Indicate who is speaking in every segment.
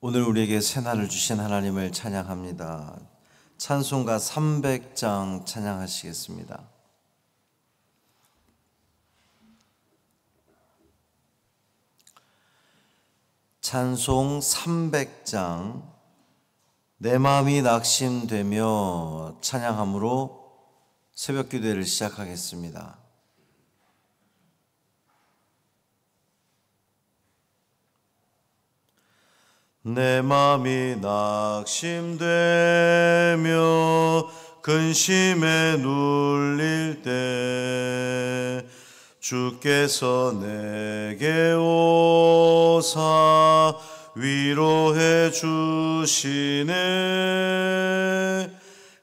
Speaker 1: 오늘 우리에게 새날을 주신 하나님을 찬양합니다. 찬송가 300장 찬양하시겠습니다. 찬송 300장 내 마음이 낙심되며 찬양함으로 새벽기도회를 시작하겠습니다. 내 맘이 낙심되며 근심에 눌릴 때 주께서 내게 오사 위로해 주시네.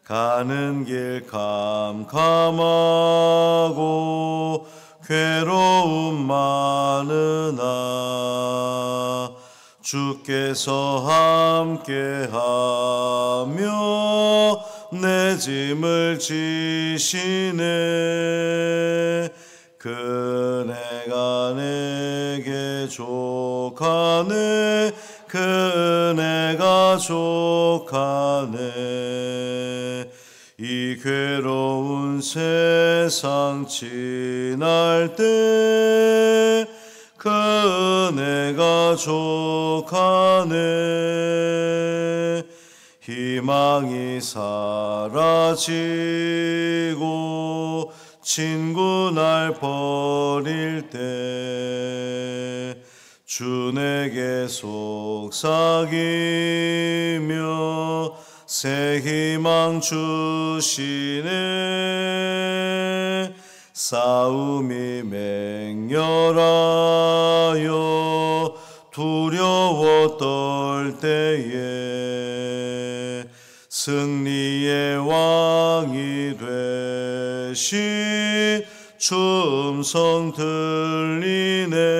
Speaker 1: 가는 길 캄캄하고 괴로움 많으나 주께서 함께하며 내 짐을 지시네. 그네가 내게 족하네. 그네가 족하네. 이 괴로운 세상 지날 때 그네가 족하네. 희망이 사라지고 친구 날 버릴 때 주 내게 속삭이며 새 희망 주시네. 싸움이 맹렬하여 두려워 떨 때에 승리의 왕이 되신 주 음성 들리네.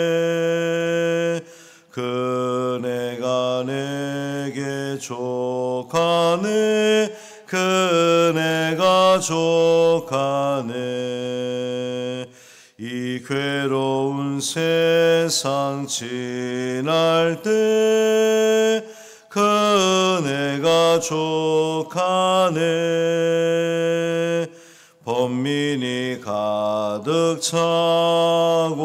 Speaker 1: 그네가 내게 족하네. 그네가 족하네. 이 괴로운 세상 지날 때 그네가 족하네. 번민이 가득 차고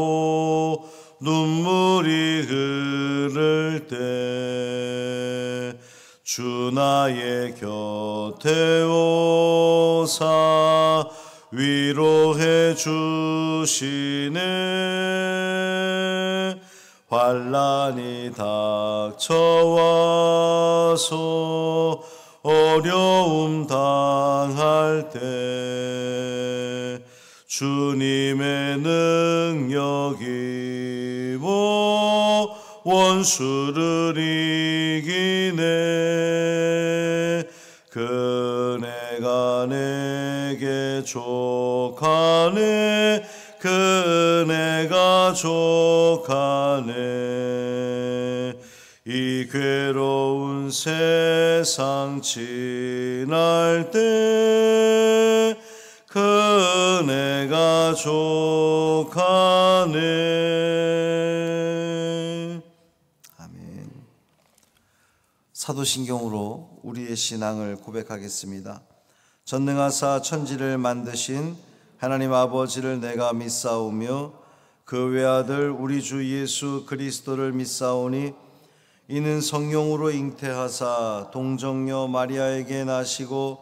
Speaker 1: 눈물이 흐를 때 주 나의 곁에 오사 위로해 주시네. 환난이 닥쳐와서 어려움 당할 때 주님의 능력이 원수를 이기네. 그네가 내게 족하네. 그네가 족하네. 이 괴로운 세상 지날 때 그네가 족하네. 아멘. 사도신경으로 우리의 신앙을 고백하겠습니다. 전능하사 천지를 만드신 하나님 아버지를 내가 믿사오며 그 외아들 우리 주 예수 그리스도를 믿사오니 이는 성령으로 잉태하사 동정녀 마리아에게 나시고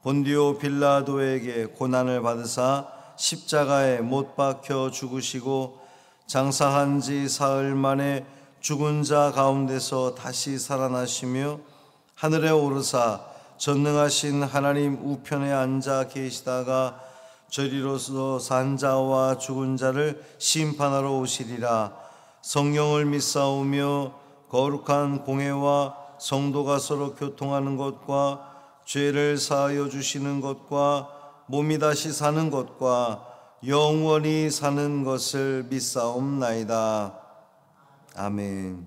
Speaker 1: 본디오 빌라도에게 고난을 받으사 십자가에 못 박혀 죽으시고 장사한 지 사흘 만에 죽은 자 가운데서 다시 살아나시며 하늘에 오르사 전능하신 하나님 우편에 앉아 계시다가 저리로서 산 자와 죽은 자를 심판하러 오시리라. 성령을 믿사오며 거룩한 공회와 성도가 서로 교통하는 것과 죄를 사하여 주시는 것과 몸이 다시 사는 것과 영원히 사는 것을 믿사옵나이다. 아멘.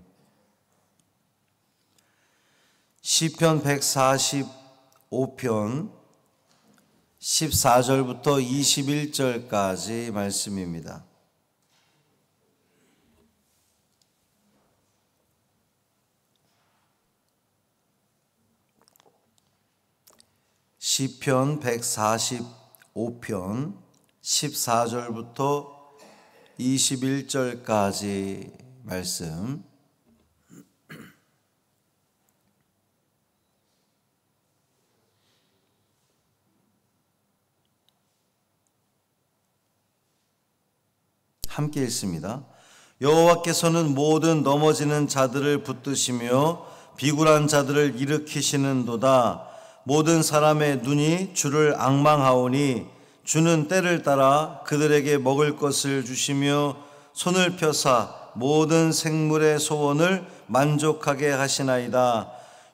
Speaker 1: 시편 145편 14절부터 21절까지 말씀입니다. 시편 145편 14절부터 21절까지 말씀. 함께 읽습니다. 여호와께서는 모든 넘어지는 자들을 붙드시며 비굴한 자들을 일으키시는도다. 모든 사람의 눈이 주를 앙망하오니 주는 때를 따라 그들에게 먹을 것을 주시며 손을 펴사 모든 생물의 소원을 만족하게 하시나이다.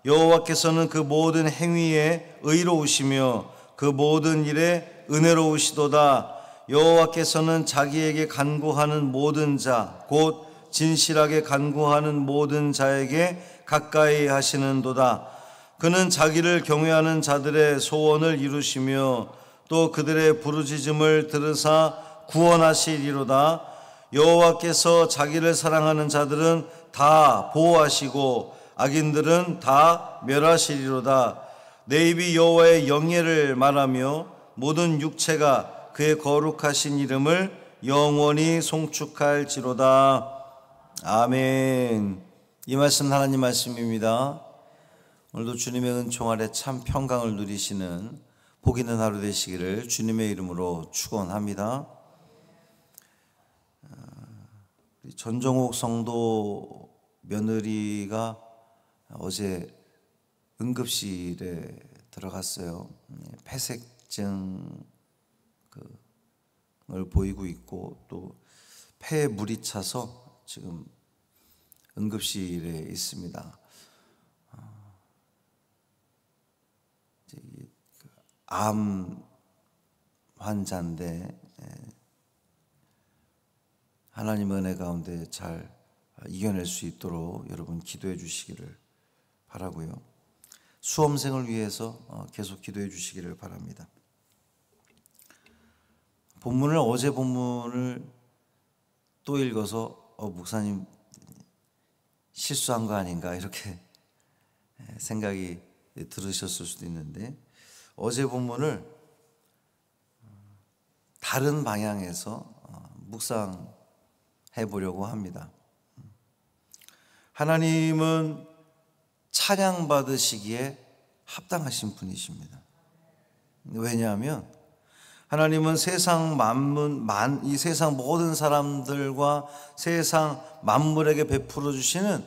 Speaker 1: 여호와께서는 그 모든 행위에 의로우시며 그 모든 일에 은혜로우시도다. 여호와께서는 자기에게 간구하는 모든 자, 곧 진실하게 간구하는 모든 자에게 가까이 하시는도다. 그는 자기를 경외하는 자들의 소원을 이루시며 또 그들의 부르짖음을 들으사 구원하시리로다. 여호와께서 자기를 사랑하는 자들은 다 보호하시고 악인들은 다 멸하시리로다. 내 입이 여호와의 영예를 말하며 모든 육체가 그의 거룩하신 이름을 영원히 송축할지로다. 아멘. 이 말씀 하나님 말씀입니다. 오늘도 주님의 은총 아래 참 평강을 누리시는 복 있는 하루 되시기를 주님의 이름으로 축원합니다. 전정옥 성도 며느리가 어제 응급실에 들어갔어요. 폐색증을 보이고 있고 또 폐에 물이 차서 지금 응급실에 있습니다. 암 환자인데 하나님 은혜 가운데 잘 이겨낼 수 있도록 여러분 기도해 주시기를 바라고요. 수험생을 위해서 계속 기도해 주시기를 바랍니다. 어제 본문을 또 읽어서 목사님 실수한 거 아닌가 이렇게 생각이 들으셨을 수도 있는데 어제 본문을 다른 방향에서 묵상해 보려고 합니다. 하나님은 찬양 받으시기에 합당하신 분이십니다. 왜냐하면 하나님은 세상 만문, 이 세상 모든 사람들과 세상 만물에게 베풀어 주시는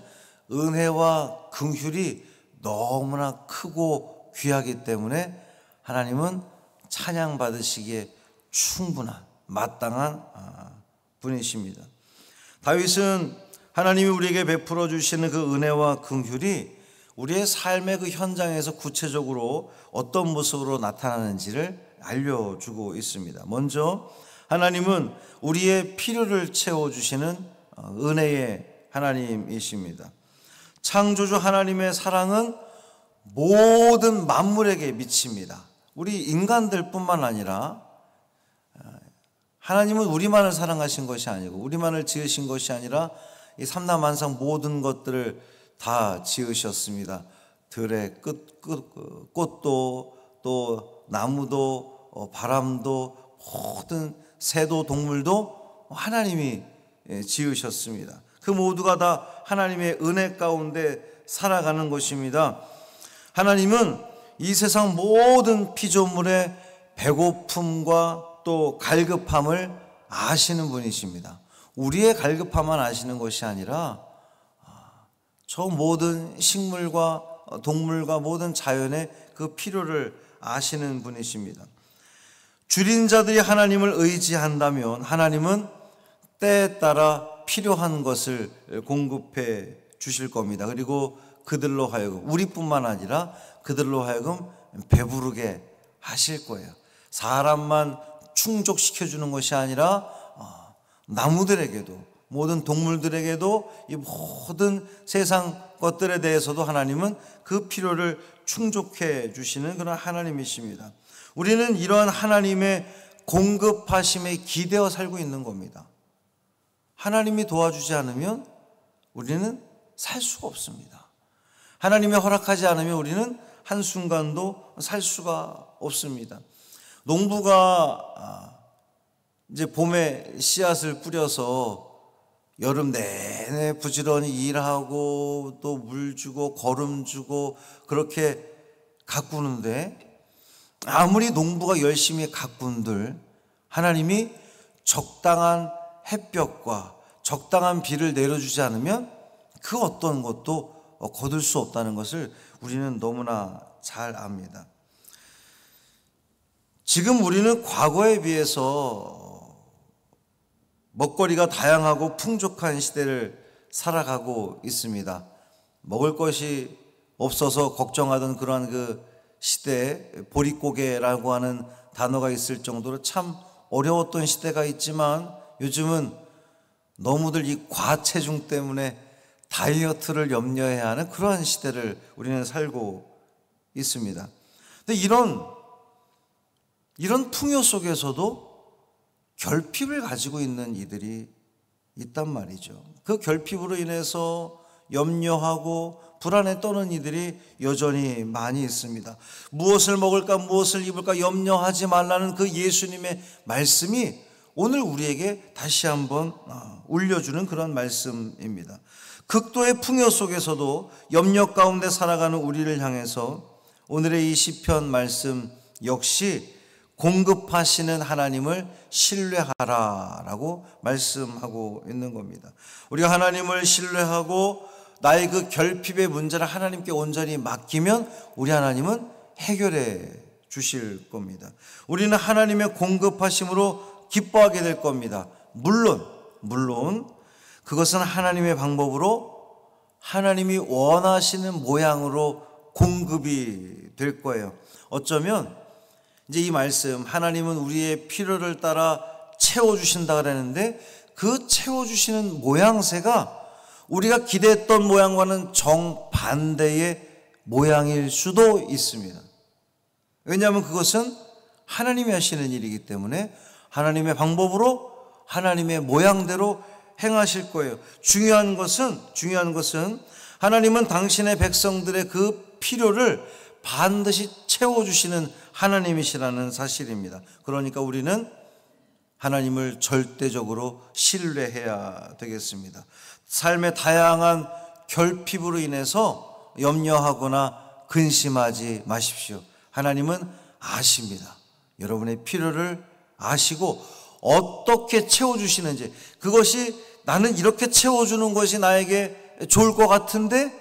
Speaker 1: 은혜와 긍휼이 너무나 크고 귀하기 때문에 하나님은 찬양 받으시기에 충분한 마땅한 분이십니다. 다윗은 하나님이 우리에게 베풀어 주시는 그 은혜와 긍휼이 우리의 삶의 그 현장에서 구체적으로 어떤 모습으로 나타나는지를 알려주고 있습니다. 먼저 하나님은 우리의 필요를 채워주시는 은혜의 하나님이십니다. 창조주 하나님의 사랑은 모든 만물에게 미칩니다. 우리 인간들 뿐만 아니라 하나님은 우리만을 사랑하신 것이 아니고 우리만을 지으신 것이 아니라 이 삼라만상 모든 것들을 다 지으셨습니다. 들의 꽃도 또 나무도 바람도 모든 새도 동물도 하나님이 지으셨습니다. 그 모두가 다 하나님의 은혜 가운데 살아가는 것입니다. 하나님은 이 세상 모든 피조물의 배고픔과 또 갈급함을 아시는 분이십니다. 우리의 갈급함만 아시는 것이 아니라 저 모든 식물과 동물과 모든 자연의 그 필요를 아시는 분이십니다. 줄인 자들이 하나님을 의지한다면 하나님은 때에 따라 필요한 것을 공급해 주실 겁니다. 그리고 그들로 하여금 우리뿐만 아니라 그들로 하여금 배부르게 하실 거예요. 사람만 충족시켜 주는 것이 아니라 나무들에게도 모든 동물들에게도 이 모든 세상 것들에 대해서도 하나님은 그 필요를 충족해 주시는 그런 하나님이십니다. 우리는 이러한 하나님의 공급하심에 기대어 살고 있는 겁니다. 하나님이 도와주지 않으면 우리는 살 수가 없습니다. 하나님이 허락하지 않으면 우리는 한순간도 살 수가 없습니다. 농부가 이제 봄에 씨앗을 뿌려서 여름 내내 부지런히 일하고 또 물 주고 거름 주고 그렇게 가꾸는데, 아무리 농부가 열심히 가꾼들 하나님이 적당한 햇볕과 적당한 비를 내려주지 않으면 그 어떤 것도 거둘 수 없다는 것을 우리는 너무나 잘 압니다. 지금 우리는 과거에 비해서 먹거리가 다양하고 풍족한 시대를 살아가고 있습니다. 먹을 것이 없어서 걱정하던 그러한 그 시대에 보릿고개라고 하는 단어가 있을 정도로 참 어려웠던 시대가 있지만, 요즘은 너무들 이 과체중 때문에 다이어트를 염려해야 하는 그러한 시대를 우리는 살고 있습니다. 근데 이런 풍요 속에서도 결핍을 가지고 있는 이들이 있단 말이죠. 그 결핍으로 인해서 염려하고 불안에 떠는 이들이 여전히 많이 있습니다. 무엇을 먹을까, 무엇을 입을까 염려하지 말라는 그 예수님의 말씀이 오늘 우리에게 다시 한번 울려주는 그런 말씀입니다. 극도의 풍요 속에서도 염려 가운데 살아가는 우리를 향해서 오늘의 이 시편 말씀 역시 공급하시는 하나님을 신뢰하라라고 말씀하고 있는 겁니다. 우리가 하나님을 신뢰하고 나의 그 결핍의 문제를 하나님께 온전히 맡기면 우리 하나님은 해결해 주실 겁니다. 우리는 하나님의 공급하심으로 기뻐하게 될 겁니다. 물론 그것은 하나님의 방법으로 하나님이 원하시는 모양으로 공급이 될 거예요. 어쩌면 이제 이 말씀, 하나님은 우리의 필요를 따라 채워주신다 그랬는데 그 채워주시는 모양새가 우리가 기대했던 모양과는 정반대의 모양일 수도 있습니다. 왜냐하면 그것은 하나님이 하시는 일이기 때문에 하나님의 방법으로 하나님의 모양대로 행하실 거예요. 중요한 것은 하나님은 당신의 백성들의 그 필요를 반드시 채워주시는 하나님이시라는 사실입니다. 그러니까 우리는 하나님을 절대적으로 신뢰해야 되겠습니다. 삶의 다양한 결핍으로 인해서 염려하거나 근심하지 마십시오. 하나님은 아십니다. 여러분의 필요를 아시고 어떻게 채워주시는지, 그것이 나는 이렇게 채워주는 것이 나에게 좋을 것 같은데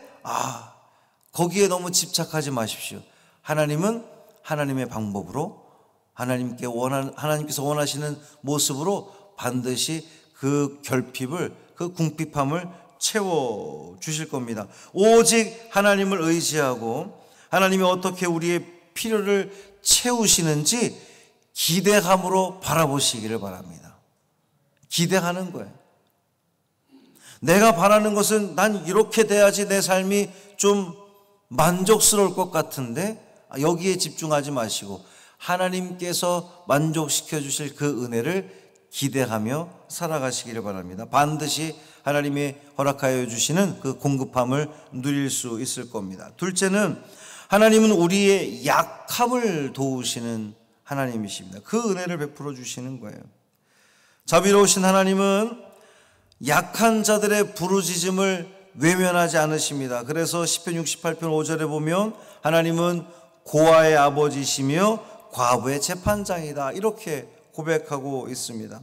Speaker 1: 거기에 너무 집착하지 마십시오. 하나님은 하나님의 방법으로 하나님께서 원하시는 모습으로 반드시 그 결핍을, 그 궁핍함을 채워주실 겁니다. 오직 하나님을 의지하고 하나님이 어떻게 우리의 필요를 채우시는지 기대감으로 바라보시기를 바랍니다. 기대하는 거예요. 내가 바라는 것은 난 이렇게 돼야지 내 삶이 좀 만족스러울 것 같은데 여기에 집중하지 마시고 하나님께서 만족시켜 주실 그 은혜를 기대하며 살아가시기를 바랍니다. 반드시 하나님이 허락하여 주시는 그 공급함을 누릴 수 있을 겁니다. 둘째는 하나님은 우리의 약함을 도우시는 하나님이십니다. 그 은혜를 베풀어 주시는 거예요. 자비로우신 하나님은 약한 자들의 부르짖음을 외면하지 않으십니다. 그래서 시편 68편 5절에 보면 하나님은 고아의 아버지시며 과부의 재판장이다, 이렇게 고백하고 있습니다.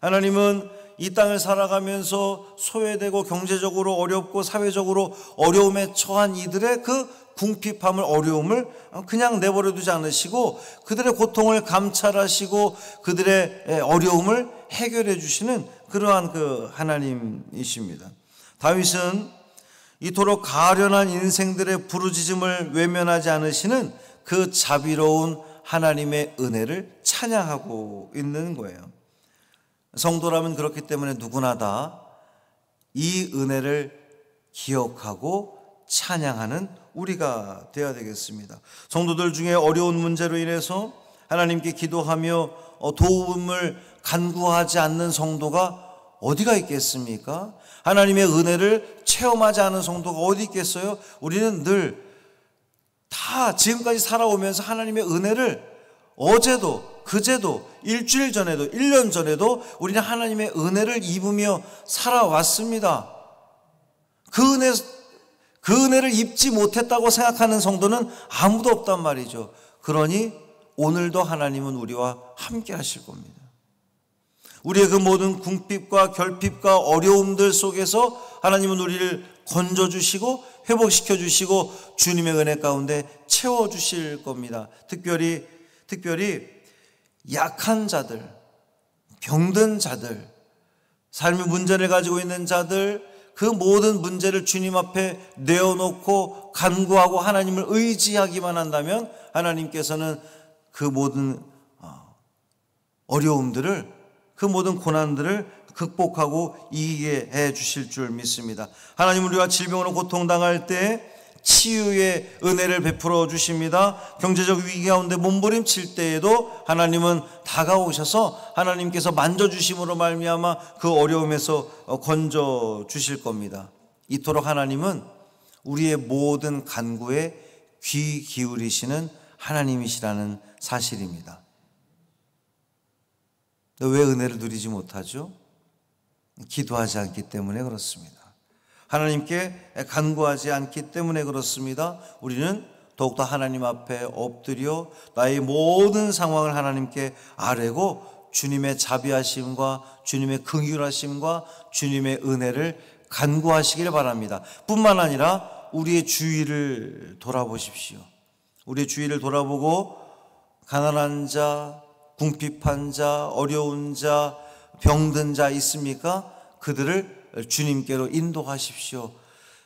Speaker 1: 하나님은 이 땅을 살아가면서 소외되고 경제적으로 어렵고 사회적으로 어려움에 처한 이들의 그 궁핍함을, 어려움을 그냥 내버려 두지 않으시고 그들의 고통을 감찰하시고 그들의 어려움을 해결해 주시는 그러한 그 하나님이십니다. 다윗은 이토록 가련한 인생들의 부르짖음을 외면하지 않으시는 그 자비로운 하나님의 은혜를 찬양하고 있는 거예요. 성도라면 그렇기 때문에 누구나 다 이 은혜를 기억하고 찬양하는 우리가 되어야 되겠습니다. 성도들 중에 어려운 문제로 인해서 하나님께 기도하며 도움을 간구하지 않는 성도가 어디가 있겠습니까? 하나님의 은혜를 체험하지 않은 성도가 어디 있겠어요? 우리는 늘 다 다 지금까지 살아오면서 하나님의 은혜를 어제도 그제도 일주일 전에도 1년 전에도 우리는 하나님의 은혜를 입으며 살아왔습니다. 그 은혜를 입지 못했다고 생각하는 성도는 아무도 없단 말이죠. 그러니 오늘도 하나님은 우리와 함께 하실 겁니다. 우리의 그 모든 궁핍과 결핍과 어려움들 속에서 하나님은 우리를 건져주시고 회복시켜주시고 주님의 은혜 가운데 채워주실 겁니다. 특별히 약한 자들, 병든 자들, 삶의 문제를 가지고 있는 자들, 그 모든 문제를 주님 앞에 내어놓고 간구하고 하나님을 의지하기만 한다면 하나님께서는 그 모든 어려움들을, 그 모든 고난들을 극복하고 이기게 해 주실 줄 믿습니다. 하나님, 우리가 질병으로 고통당할 때 치유의 은혜를 베풀어 주십니다. 경제적 위기 가운데 몸부림칠 때에도 하나님은 다가오셔서 하나님께서 만져주심으로 말미암아 그 어려움에서 건져 주실 겁니다. 이토록 하나님은 우리의 모든 간구에 귀 기울이시는 하나님이시라는 사실입니다. 왜 은혜를 누리지 못하죠? 기도하지 않기 때문에 그렇습니다. 하나님께 간구하지 않기 때문에 그렇습니다. 우리는 더욱더 하나님 앞에 엎드려 나의 모든 상황을 하나님께 아뢰고 주님의 자비하심과 주님의 긍휼하심과 주님의 은혜를 간구하시길 바랍니다. 뿐만 아니라 우리의 주위를 돌아보십시오. 우리의 주위를 돌아보고 가난한 자, 궁핍한 자, 어려운 자, 병든 자 있습니까? 그들을 주님께로 인도하십시오.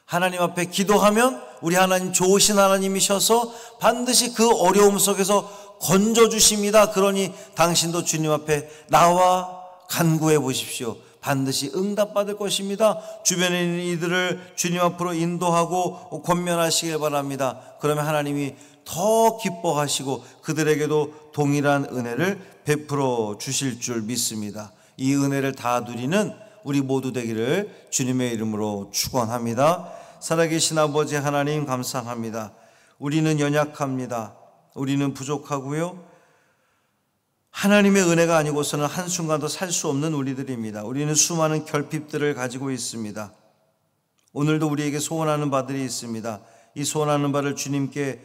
Speaker 1: 하나님 앞에 기도하면 우리 하나님 좋으신 하나님이셔서 반드시 그 어려움 속에서 건져주십니다. 그러니 당신도 주님 앞에 나와 간구해 보십시오. 반드시 응답받을 것입니다. 주변에 있는 이들을 주님 앞으로 인도하고 권면하시길 바랍니다. 그러면 하나님이 더 기뻐하시고 그들에게도 동일한 은혜를 베풀어 주실 줄 믿습니다. 이 은혜를 다 누리는 우리 모두 되기를 주님의 이름으로 축원합니다. 살아계신 아버지 하나님 감사합니다. 우리는 연약합니다. 우리는 부족하고요. 하나님의 은혜가 아니고서는 한순간도 살 수 없는 우리들입니다. 우리는 수많은 결핍들을 가지고 있습니다. 오늘도 우리에게 소원하는 바들이 있습니다. 이 소원하는 바를 주님께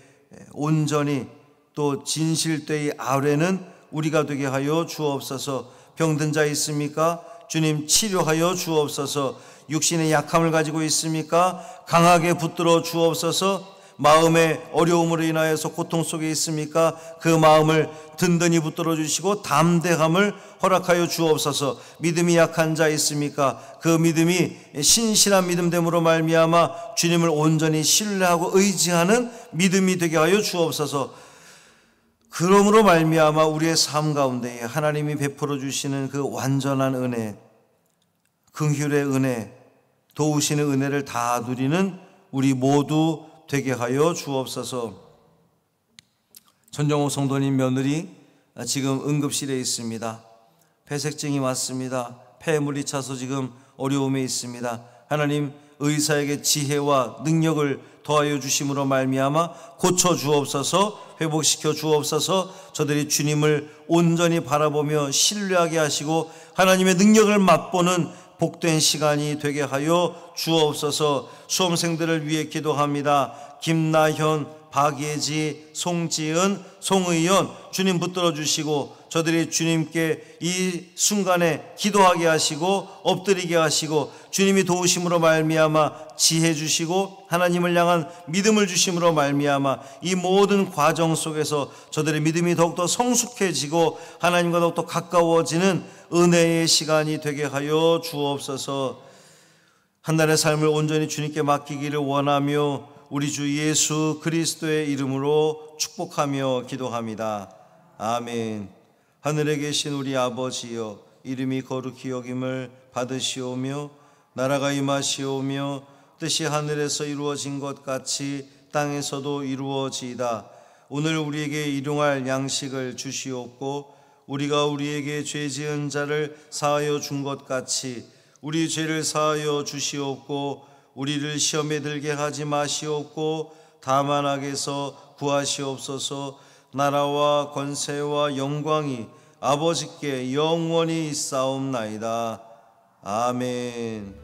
Speaker 1: 온전히 또 진실되이 아뢰는 우리가 되게 하여 주옵소서. 병든 자 있습니까? 주님 치료하여 주옵소서. 육신의 약함을 가지고 있습니까? 강하게 붙들어 주옵소서. 마음의 어려움으로 인하여서 고통 속에 있습니까? 그 마음을 든든히 붙들어 주시고 담대함을 허락하여 주옵소서. 믿음이 약한 자 있습니까? 그 믿음이 신실한 믿음됨으로 말미암아 주님을 온전히 신뢰하고 의지하는 믿음이 되게 하여 주옵소서. 그러므로 말미암아 우리의 삶 가운데 하나님이 베풀어 주시는 그 완전한 은혜, 긍휼의 은혜, 도우시는 은혜를 다 누리는 우리 모두 되게 하여 주옵소서. 전정호 성도님 며느리 지금 응급실에 있습니다. 폐색증이 왔습니다. 폐물이 차서 지금 어려움에 있습니다. 하나님, 의사에게 지혜와 능력을 더하여 주심으로 말미암아 고쳐 주옵소서. 회복시켜 주옵소서. 저들이 주님을 온전히 바라보며 신뢰하게 하시고 하나님의 능력을 맛보는 복된 시간이 되게 하여 주옵소서. 수험생들을 위해 기도합니다. 김나현, 박예지, 송지은, 송의연 주님 붙들어 주시고 저들이 주님께 이 순간에 기도하게 하시고 엎드리게 하시고 주님이 도우심으로 말미암아 지혜 주시고 하나님을 향한 믿음을 주심으로 말미암아 이 모든 과정 속에서 저들의 믿음이 더욱더 성숙해지고 하나님과 더욱더 가까워지는 은혜의 시간이 되게 하여 주옵소서. 한 달의 삶을 온전히 주님께 맡기기를 원하며 우리 주 예수 그리스도의 이름으로 축복하며 기도합니다. 아멘. 하늘에 계신 우리 아버지여, 이름이 거룩히 여김을 받으시오며 나라가 임하시오며 뜻이 하늘에서 이루어진 것 같이 땅에서도 이루어지이다. 오늘 우리에게 일용할 양식을 주시옵고 우리가 우리에게 죄 지은 자를 사하여 준 것 같이 우리 죄를 사하여 주시옵고 우리를 시험에 들게 하지 마시옵고 다만 악에서 구하시옵소서. 나라와 권세와 영광이 아버지께 영원히 있사옵나이다. 아멘.